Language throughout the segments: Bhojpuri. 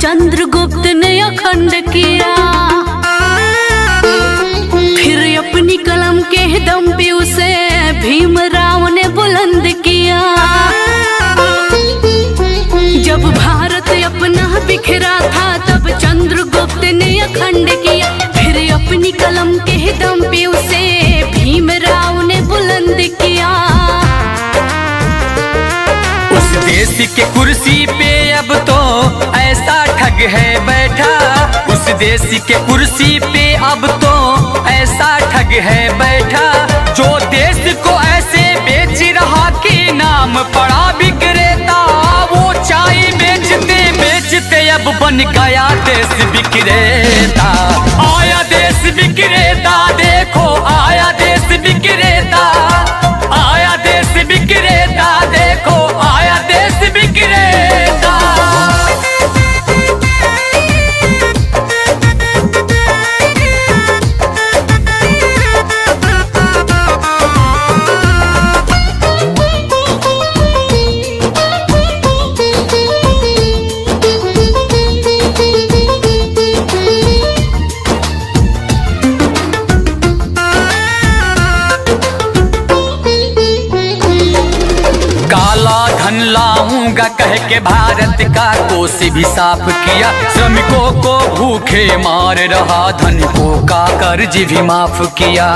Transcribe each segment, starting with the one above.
चंद्रगुप्त ने अखंड किया, फिर अपनी कलम के दम पे उसे भीमराव ने बुलंद किया। जब भारत अपना बिखरा था तब चंद्रगुप्त ने अखंड किया, फिर अपनी कलम के दम पे उसे भीमराव ने बुलंद किया। उस देश के कुर्सी पे अब तो ऐसा ठग है बैठा, उस देश के कुर्सी पे अब तो ऐसा ठग है बैठा, जो देश को ऐसे बेच रहा कि नाम पड़ा विक्रेता। वो चाय बेचते बेचते अब बन गया देश विक्रेता। आया देश विक्रेता, देखो आया देश विक्रेता, आया देश विक्रेता, देखो आया देश विक्रेता। लाऊंगा कह के भारत का कोष भी साफ किया, श्रमिकों को भूखे मार रहा, धनिकों का कर्ज भी माफ किया।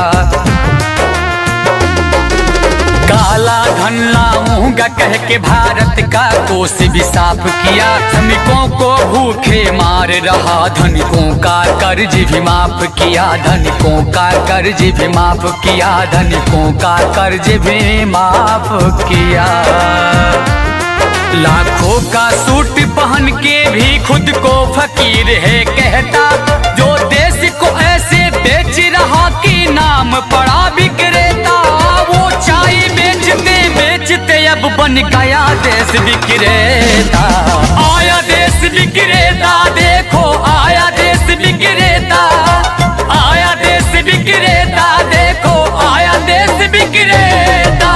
काला धन लाऊंगा कह के भारत का कोष भी साफ किया, श्रमिकों को भूखे मार रहा, धनिकों का कर्ज भी माफ किया, धनिकों का कर्ज भी माफ किया, धनिकों का कर्ज भी माफ किया। लाखों का सूट पहन के भी खुद को फकीर है कहता, जो देश को ऐसे बेच रहा कि नाम पड़ा विक्रेता। वो चाय बेचते बेचते अब बन गया देश विक्रेता। आया देश विक्रेता, देखो आया देश विक्रेता, आया देश विक्रेता, देखो आया देश विक्रेता।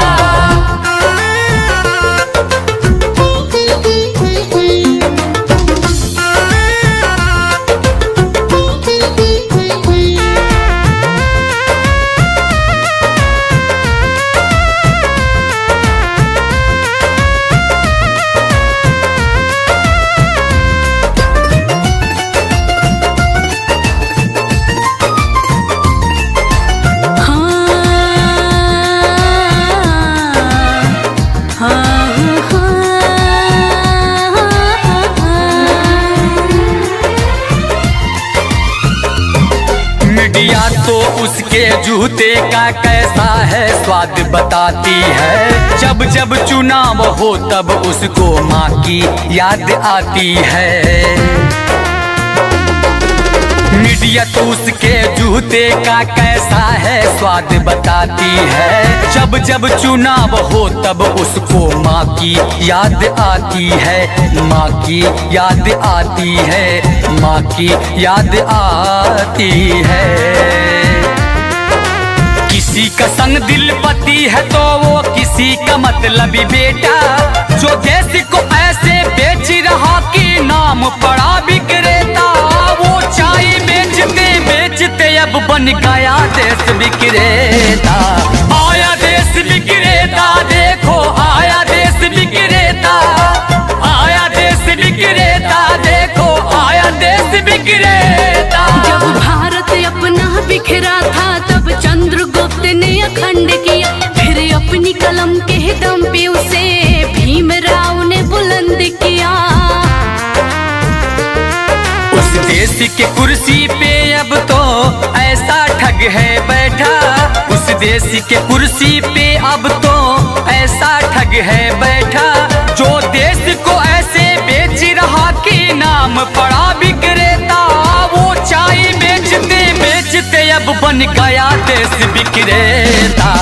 मीडिया तो उसके जूते का कैसा है स्वाद बताती है, जब जब चुनाव हो तब उसको माँ की याद आती है। मीडिया तो उसके जूते का कैसा है स्वाद बताती है, जब जब चुनाव हो तब उसको माँ की याद आती है, माँ की याद आती है, माँ की याद आती है। किसी का संग दिल पति है तो वो किसी का मतलबी बेटा, जो देश को ऐसे बेच रहा कि नाम पड़ा विक्रेता। वो चाय बेचते बेचते अब बन गया देश विक्रेता। आया देश विक्रेता, देखो आया देश विक्रेता, आया देश विक्रेता, देखो आया देश विक्रेता। जब भारत अपना बिखरा था तब चंद्रगुप्त ने अखंड किया, फिर अपनी कलम के दम पे उसे भीमराव ने बुलंद किया। उस देश के कुर्सी पे अब तो ऐसा ठग है बैठा, उस देश के कुर्सी पे अब तो ऐसा ठग है बैठा, जो देश को ऐसे बेच रहा कि नाम पड़ा विक्रेता। वो चाय बेचते बेचते अब बन गया देश विक्रेता।